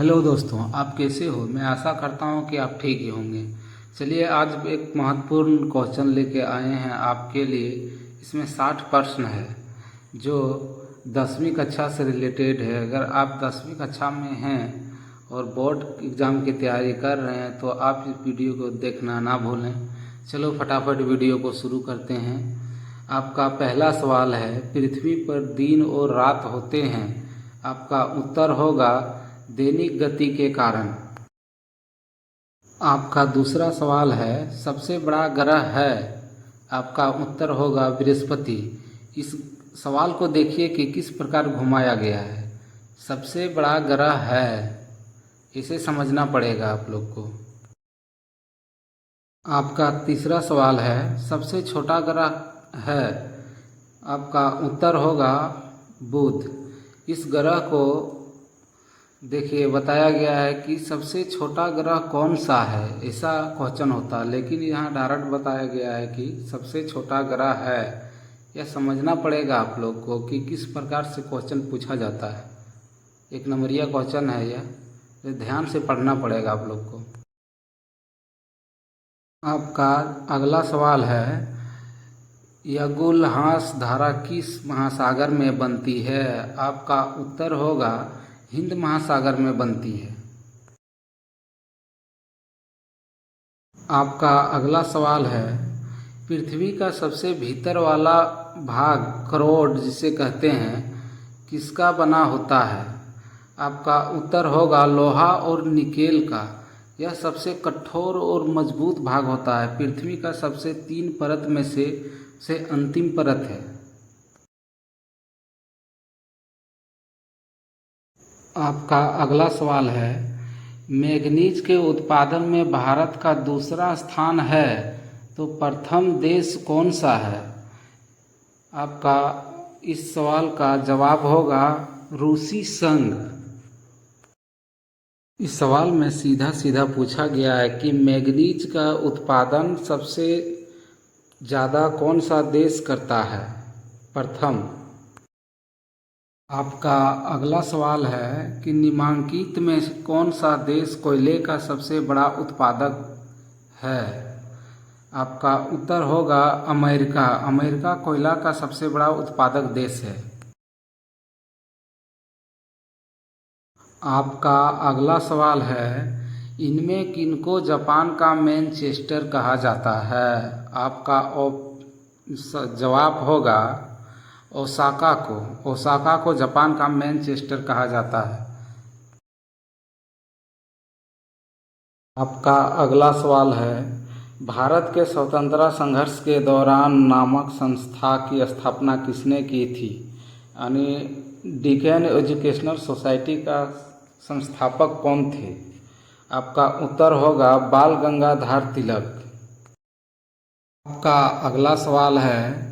Hello दोस्तों, आप कैसे हो। मैं आशा करता हूँ कि आप ठीक ही होंगे। चलिए, आज एक महत्वपूर्ण क्वेश्चन लेके आए हैं आपके लिए। इसमें 60 प्रश्न है जो 10वीं कक्षा से रिलेटेड है। अगर आप 10वीं कक्षा में हैं और बोर्ड एग्ज़ाम की तैयारी कर रहे हैं तो आप इस वीडियो को देखना ना भूलें। चलो फटाफट वीडियो को शुरू करते हैं। आपका पहला सवाल है, पृथ्वी पर दिन और रात होते हैं। आपका उत्तर होगा दैनिक गति के कारण। आपका दूसरा सवाल है, सबसे बड़ा ग्रह है। आपका उत्तर होगा बृहस्पति। इस सवाल को देखिए कि किस प्रकार घुमाया गया है। सबसे बड़ा ग्रह है, इसे समझना पड़ेगा आप लोग को। आपका तीसरा सवाल है, सबसे छोटा ग्रह है। आपका उत्तर होगा बुध। इस ग्रह को देखिए, बताया गया है कि सबसे छोटा ग्रह कौन सा है, ऐसा क्वेश्चन होता है, लेकिन यहाँ डायरेक्ट बताया गया है कि सबसे छोटा ग्रह है। यह समझना पड़ेगा आप लोग को कि किस प्रकार से क्वेश्चन पूछा जाता है। एक नंबरिया क्वेश्चन है यह ध्यान से पढ़ना पड़ेगा आप लोग को। आपका अगला सवाल है, यगुलहास धारा किस महासागर में बनती है। आपका उत्तर होगा हिंद महासागर में बनती है। आपका अगला सवाल है, पृथ्वी का सबसे भीतर वाला भाग करोड़ जिसे कहते हैं, किसका बना होता है। आपका उत्तर होगा लोहा और निकेल का। यह सबसे कठोर और मजबूत भाग होता है। पृथ्वी का सबसे 3 परत में से अंतिम परत है। आपका अगला सवाल है, मैग्नीज के उत्पादन में भारत का दूसरा स्थान है तो प्रथम देश कौन सा है। आपका इस सवाल का जवाब होगा रूसी संघ। इस सवाल में सीधा सीधा पूछा गया है कि मैग्नीज का उत्पादन सबसे ज़्यादा कौन सा देश करता है, प्रथम। आपका अगला सवाल है कि निम्नलिखित में कौन सा देश कोयले का सबसे बड़ा उत्पादक है। आपका उत्तर होगा अमेरिका। अमेरिका कोयला का सबसे बड़ा उत्पादक देश है। आपका अगला सवाल है, इनमें किनको जापान का मैनचेस्टर कहा जाता है। आपका जवाब होगा ओसाका को। ओसाका को जापान का मैनचेस्टर कहा जाता है। आपका अगला सवाल है, भारत के स्वतंत्रता संघर्ष के दौरान नामक संस्था की स्थापना किसने की थी। यानी डिकेन एजुकेशनल सोसाइटी का संस्थापक कौन थे। आपका उत्तर होगा बाल गंगाधर तिलक। आपका अगला सवाल है,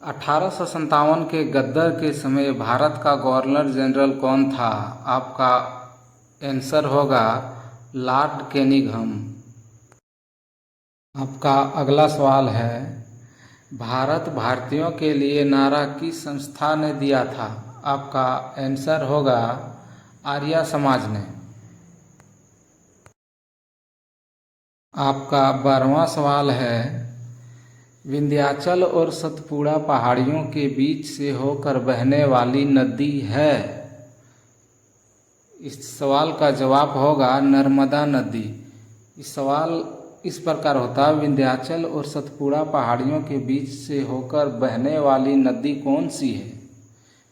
1857 के गद्दर के समय भारत का गवर्नर जनरल कौन था। आपका आंसर होगा लॉर्ड कैनिंघम। आपका अगला सवाल है, भारत भारतीयों के लिए नारा किस संस्था ने दिया था। आपका आंसर होगा आर्य समाज ने। आपका 12वां सवाल है, विंध्याचल और सतपुड़ा पहाड़ियों के बीच से होकर बहने वाली नदी है। इस सवाल का जवाब होगा नर्मदा नदी। इस सवाल इस प्रकार होता है, विंध्याचल और सतपुड़ा पहाड़ियों के बीच से होकर बहने वाली नदी कौन सी है,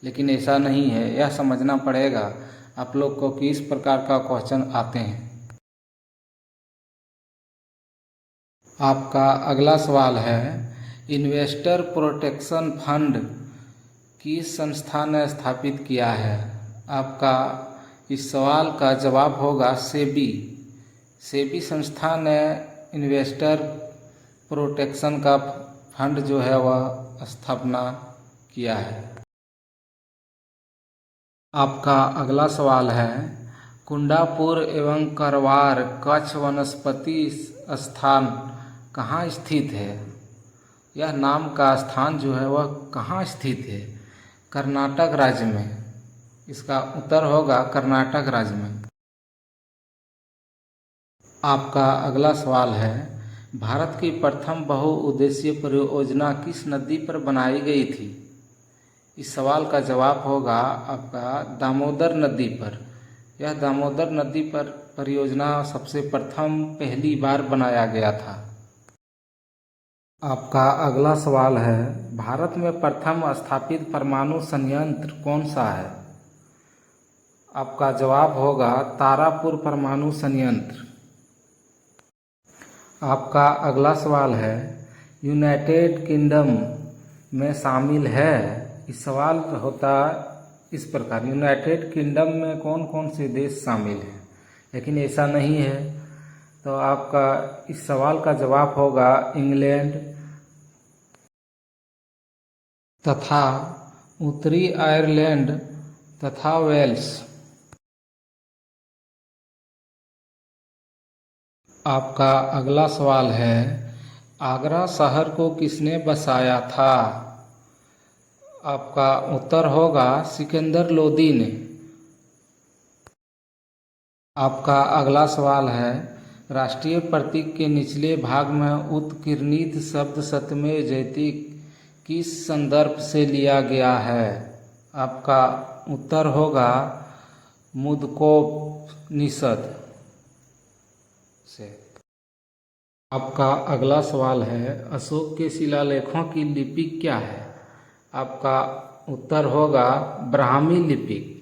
लेकिन ऐसा नहीं है। यह समझना पड़ेगा आप लोग को कि इस प्रकार का क्वेश्चन आते हैं। आपका अगला सवाल है, इन्वेस्टर प्रोटेक्शन फंड किस संस्था ने स्थापित किया है। आपका इस सवाल का जवाब होगा सेबी। सेबी संस्था ने इन्वेस्टर प्रोटेक्शन का फंड जो है वह स्थापना किया है। आपका अगला सवाल है, कुंडापुर एवं करवार कच्छ वनस्पति स्थान कहाँ स्थित है। यह नाम का स्थान जो है वह कहाँ स्थित है, कर्नाटक राज्य में। इसका उत्तर होगा कर्नाटक राज्य में। आपका अगला सवाल है, भारत की प्रथम बहुउद्देशीय परियोजना किस नदी पर बनाई गई थी? इस सवाल का जवाब होगा आपका दामोदर नदी पर। यह दामोदर नदी पर परियोजना सबसे प्रथम पहली बार बनाया गया था। आपका अगला सवाल है, भारत में प्रथम स्थापित परमाणु संयंत्र कौन सा है? आपका जवाब होगा तारापुर परमाणु संयंत्र। आपका अगला सवाल है, यूनाइटेड किंगडम में शामिल है? इस सवाल होता इस प्रकार, यूनाइटेड किंगडम में कौन कौन से देश शामिल हैं? लेकिन ऐसा नहीं है, तो आपका इस सवाल का जवाब होगा इंग्लैंड तथा उत्तरी आयरलैंड तथा वेल्स। आपका अगला सवाल है, आगरा शहर को किसने बसाया था? आपका उत्तर होगा सिकंदर लोदी ने। आपका अगला सवाल है, राष्ट्रीय प्रतीक के निचले भाग में उत्कीर्णित शब्द सत्यमेव जयते किस संदर्भ से लिया गया है? आपका उत्तर होगा मुद्गोपनिषद से। आपका अगला सवाल है, अशोक के शिलालेखों की लिपि क्या है? आपका उत्तर होगा ब्राह्मी लिपि।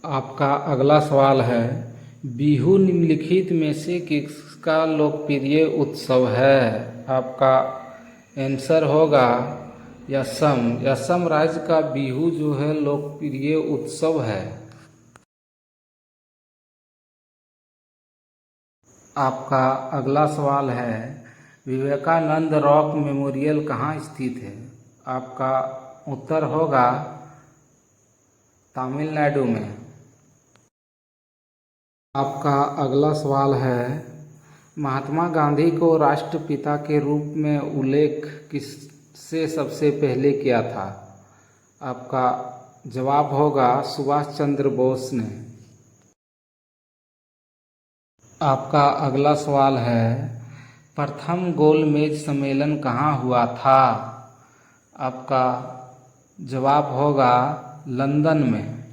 आपका अगला सवाल है, बिहू निम्नलिखित में से किसका लोकप्रिय उत्सव है? आपका आंसर होगा असम। असम राज्य का बिहू जो है लोकप्रिय उत्सव है। आपका अगला सवाल है, विवेकानंद रॉक मेमोरियल कहाँ स्थित है? आपका उत्तर होगा तमिलनाडु में। आपका अगला सवाल है, महात्मा गांधी को राष्ट्रपिता के रूप में उल्लेख किससे सबसे पहले किया था? आपका जवाब होगा सुभाष चंद्र बोस ने। आपका अगला सवाल है, प्रथम गोलमेज सम्मेलन कहाँ हुआ था? आपका जवाब होगा लंदन में।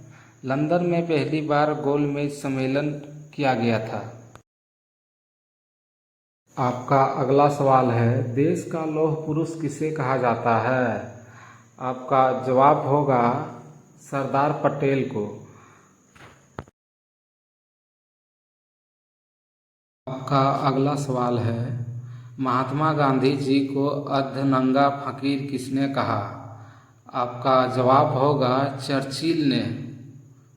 लंदन में पहली बार गोलमेज सम्मेलन किया गया था। आपका अगला सवाल है, देश का लौह पुरुष किसे कहा जाता है? आपका जवाब होगा सरदार पटेल को। आपका अगला सवाल है, महात्मा गांधी जी को अर्धनंगा फकीर किसने कहा? आपका जवाब होगा चर्चिल ने।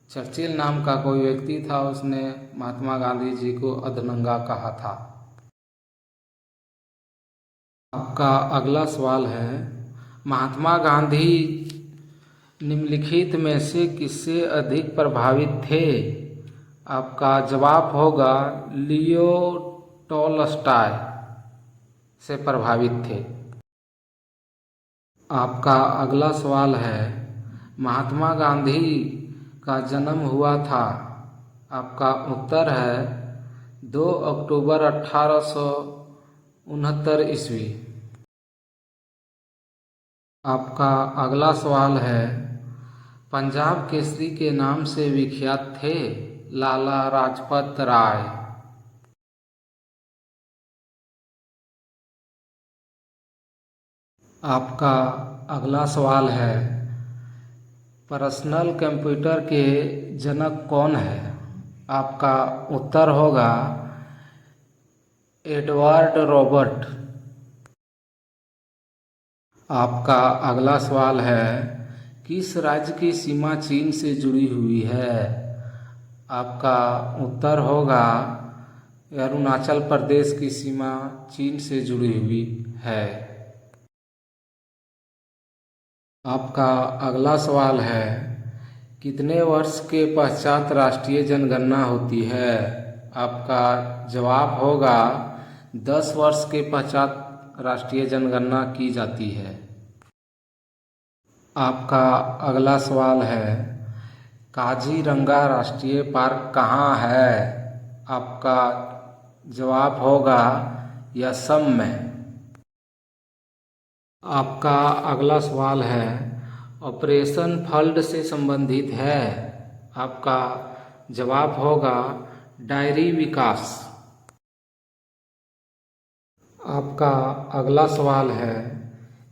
चर्चिल नाम का कोई व्यक्ति था, उसने महात्मा गांधी जी को अर्धनंगा कहा था। आपका अगला सवाल है, महात्मा गांधी निम्नलिखित में से किससे अधिक प्रभावित थे? आपका जवाब होगा लियो टॉलस्टॉय से प्रभावित थे। आपका अगला सवाल है, महात्मा गांधी का जन्म हुआ था? आपका उत्तर है 2 अक्टूबर 1869 ईस्वी। आपका अगला सवाल है, पंजाब केसरी के नाम से विख्यात थे लाला लाजपत राय। आपका अगला सवाल है, पर्सनल कंप्यूटर के जनक कौन है? आपका उत्तर होगा एडवर्ड रॉबर्ट। आपका अगला सवाल है, किस राज्य की सीमा चीन से जुड़ी हुई है? आपका उत्तर होगा अरुणाचल प्रदेश की सीमा चीन से जुड़ी हुई है। आपका अगला सवाल है, कितने वर्ष के पश्चात राष्ट्रीय जनगणना होती है? आपका जवाब होगा 10 वर्ष के पश्चात राष्ट्रीय जनगणना की जाती है। आपका अगला सवाल है, काजीरंगा राष्ट्रीय पार्क कहाँ है? आपका जवाब होगा असम में। आपका अगला सवाल है, ऑपरेशन फ्लड से संबंधित है। आपका जवाब होगा डेयरी विकास। आपका अगला सवाल है,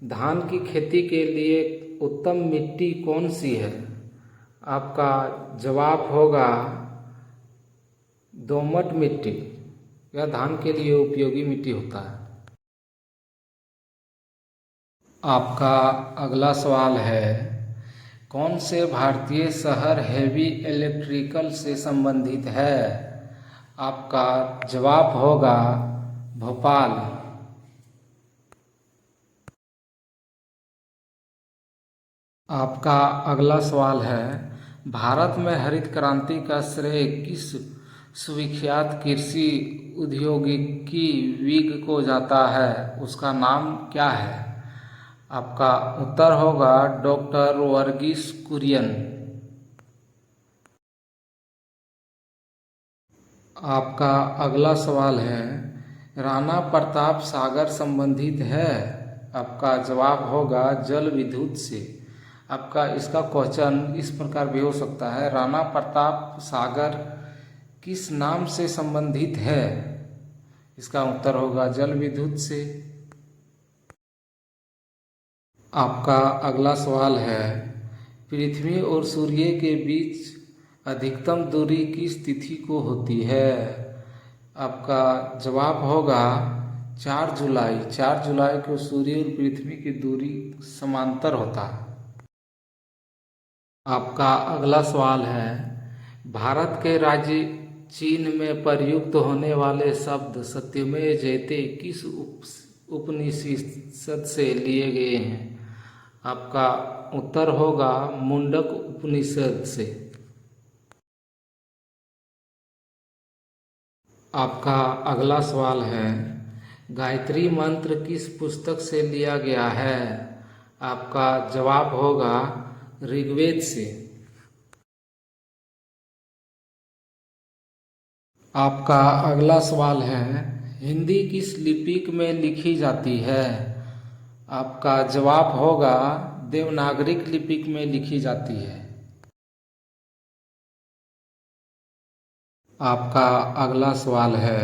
धान की खेती के लिए उत्तम मिट्टी कौन सी है? आपका जवाब होगा दोमट मिट्टी। यह धान के लिए उपयोगी मिट्टी होता है। आपका अगला सवाल है, कौन से भारतीय शहर हेवी इलेक्ट्रिकल से संबंधित है? आपका जवाब होगा भोपाल। आपका अगला सवाल है, भारत में हरित क्रांति का श्रेय किस सुविख्यात कृषि उद्योगिकी विग को जाता है? उसका नाम क्या है? आपका उत्तर होगा डॉक्टर वर्गीस कुरियन। आपका अगला सवाल है, राणा प्रताप सागर संबंधित है? आपका जवाब होगा जल विद्युत से। आपका इसका क्वेश्चन इस प्रकार भी हो सकता है, राणा प्रताप सागर किस नाम से संबंधित है? इसका उत्तर होगा जल विद्युत से। आपका अगला सवाल है, पृथ्वी और सूर्य के बीच अधिकतम दूरी किस तिथि को होती है? आपका जवाब होगा 4 जुलाई। 4 जुलाई को सूर्य और पृथ्वी की दूरी समांतर होता है। आपका अगला सवाल है, भारत के राज्य चीन में प्रयुक्त होने वाले शब्द सत्यमेव जयते किस उपनिषद से लिए गए हैं? आपका उत्तर होगा मुंडक उपनिषद से। आपका अगला सवाल है, गायत्री मंत्र किस पुस्तक से लिया गया है? आपका जवाब होगा ऋग्वेद से। आपका अगला सवाल है, हिंदी किस लिपि में लिखी जाती है? आपका जवाब होगा देवनागरी लिपि में लिखी जाती है। आपका अगला सवाल है,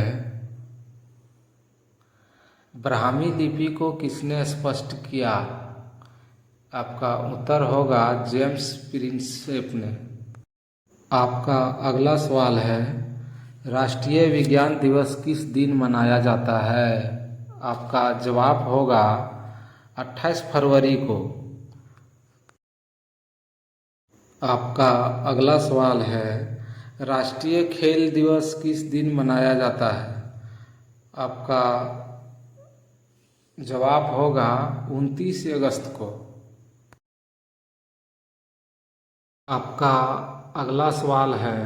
ब्राह्मी लिपि को किसने स्पष्ट किया? आपका उत्तर होगा जेम्स प्रिंसेप ने। आपका अगला सवाल है, राष्ट्रीय विज्ञान दिवस किस दिन मनाया जाता है? आपका जवाब होगा 28 फरवरी को। आपका अगला सवाल है, राष्ट्रीय खेल दिवस किस दिन मनाया जाता है? आपका जवाब होगा 29 अगस्त को। आपका अगला सवाल है,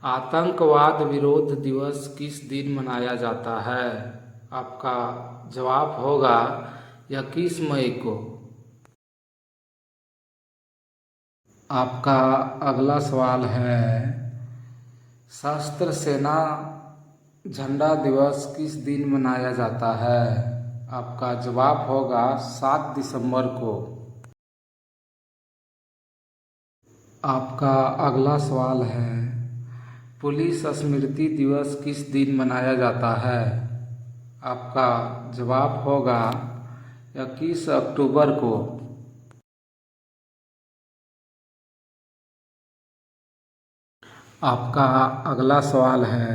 आतंकवाद विरोध दिवस किस दिन मनाया जाता है? आपका जवाब होगा 21 मई को। आपका अगला सवाल है, सशस्त्र सेना झंडा दिवस किस दिन मनाया जाता है? आपका जवाब होगा 7 दिसंबर को। आपका अगला सवाल है, पुलिस स्मृति दिवस किस दिन मनाया जाता है? आपका जवाब होगा 21 अक्टूबर को। आपका अगला सवाल है,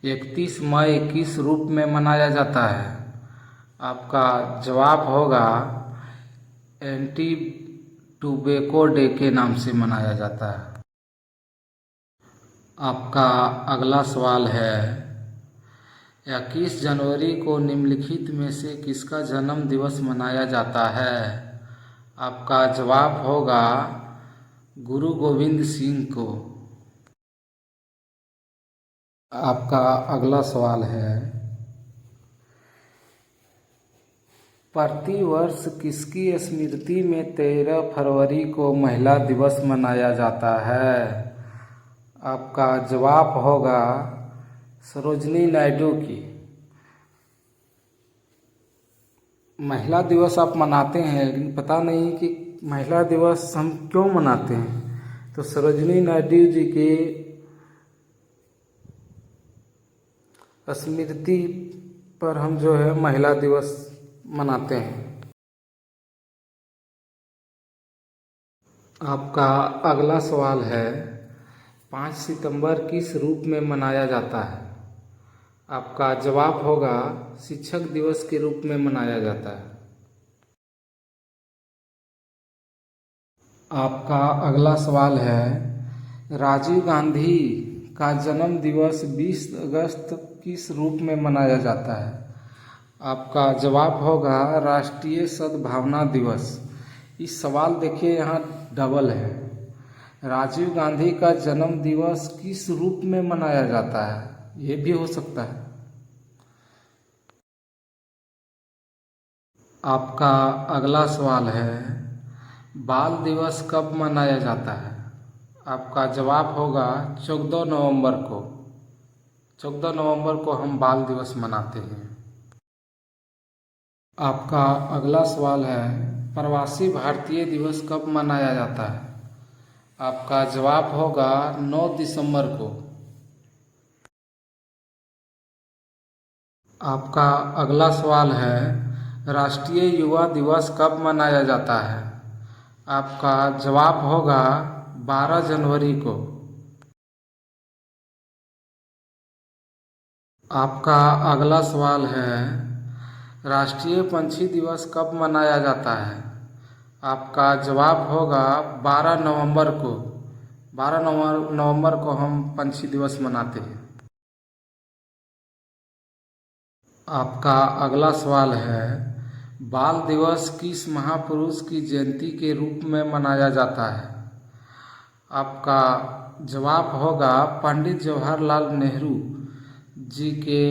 31 मई किस रूप में मनाया जाता है? आपका जवाब होगा एंटी टोबैको डे के नाम से मनाया जाता है। आपका अगला सवाल है, 21 जनवरी को निम्नलिखित में से किसका जन्म दिवस मनाया जाता है? आपका जवाब होगा गुरु गोविंद सिंह को। आपका अगला सवाल है, प्रतिवर्ष किसकी स्मृति में 13 फरवरी को महिला दिवस मनाया जाता है? आपका जवाब होगा सरोजिनी नायडू की। महिला दिवस आप मनाते हैं, लेकिन पता नहीं कि महिला दिवस हम क्यों मनाते हैं। तो सरोजिनी नायडू जी की स्मृति पर हम जो है महिला दिवस मनाते हैं। आपका अगला सवाल है 5 सितंबर किस रूप में मनाया जाता है? आपका जवाब होगा शिक्षक दिवस के रूप में मनाया जाता है। आपका अगला सवाल है राजीव गांधी का जन्म दिवस 20 अगस्त किस रूप में मनाया जाता है? आपका जवाब होगा राष्ट्रीय सद्भावना दिवस। इस सवाल देखिए यहाँ डबल है। राजीव गांधी का जन्म दिवस किस रूप में मनाया जाता है, ये भी हो सकता है। आपका अगला सवाल है बाल दिवस कब मनाया जाता है? आपका जवाब होगा 14 नवंबर को। 14 नवंबर को हम बाल दिवस मनाते हैं। आपका अगला सवाल है प्रवासी भारतीय दिवस कब मनाया जाता है? आपका जवाब होगा 9 दिसंबर को। आपका अगला सवाल है राष्ट्रीय युवा दिवस कब मनाया जाता है? आपका जवाब होगा 12 जनवरी को। आपका अगला सवाल है राष्ट्रीय पंछी दिवस कब मनाया जाता है? आपका जवाब होगा 12 नवंबर को। 12 नवंबर को हम पंछी दिवस मनाते हैं। आपका अगला सवाल है बाल दिवस किस महापुरुष की जयंती के रूप में मनाया जाता है? आपका जवाब होगा पंडित जवाहरलाल नेहरू जी के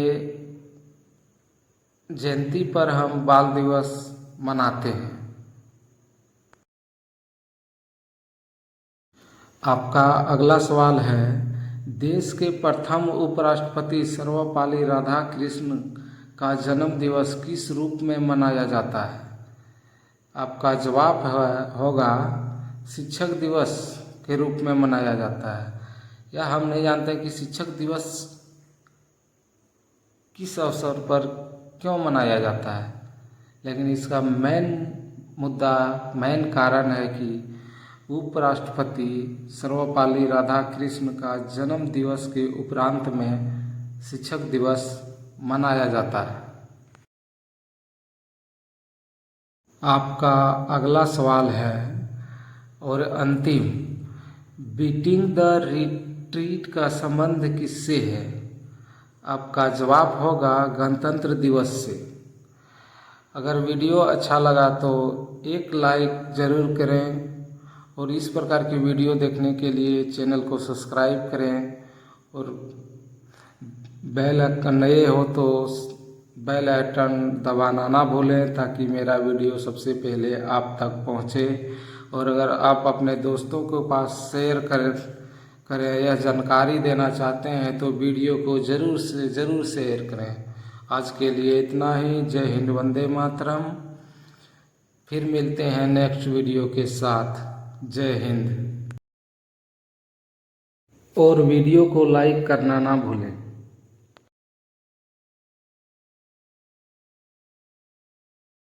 जयंती पर हम बाल दिवस मनाते हैं। आपका अगला सवाल है देश के प्रथम उपराष्ट्रपति सर्वपल्ली राधाकृष्णन का जन्म दिवस किस रूप में मनाया जाता है? आपका जवाब होगा शिक्षक दिवस के रूप में मनाया जाता है। या हम नहीं जानते कि शिक्षक दिवस किस अवसर पर क्यों मनाया जाता है, लेकिन इसका मेन कारण है कि उपराष्ट्रपति सर्वपल्ली राधाकृष्णन का जन्म दिवस के उपरांत में शिक्षक दिवस मनाया जाता है। आपका अगला सवाल है और अंतिम बीटिंग द रिट्रीट का संबंध किससे है? आपका जवाब होगा गणतंत्र दिवस से। अगर वीडियो अच्छा लगा तो एक लाइक ज़रूर करें और इस प्रकार की वीडियो देखने के लिए चैनल को सब्सक्राइब करें और बेल आइकन नए हो तो बेल आइकन दबाना ना भूलें ताकि मेरा वीडियो सबसे पहले आप तक पहुंचे। और अगर आप अपने दोस्तों के पास शेयर करें या जानकारी देना चाहते हैं तो वीडियो को ज़रूर से ज़रूर शेयर करें। आज के लिए इतना ही। जय हिंद, वंदे मातरम। फिर मिलते हैं नेक्स्ट वीडियो के साथ। जय हिंद। और वीडियो को लाइक करना ना भूलें।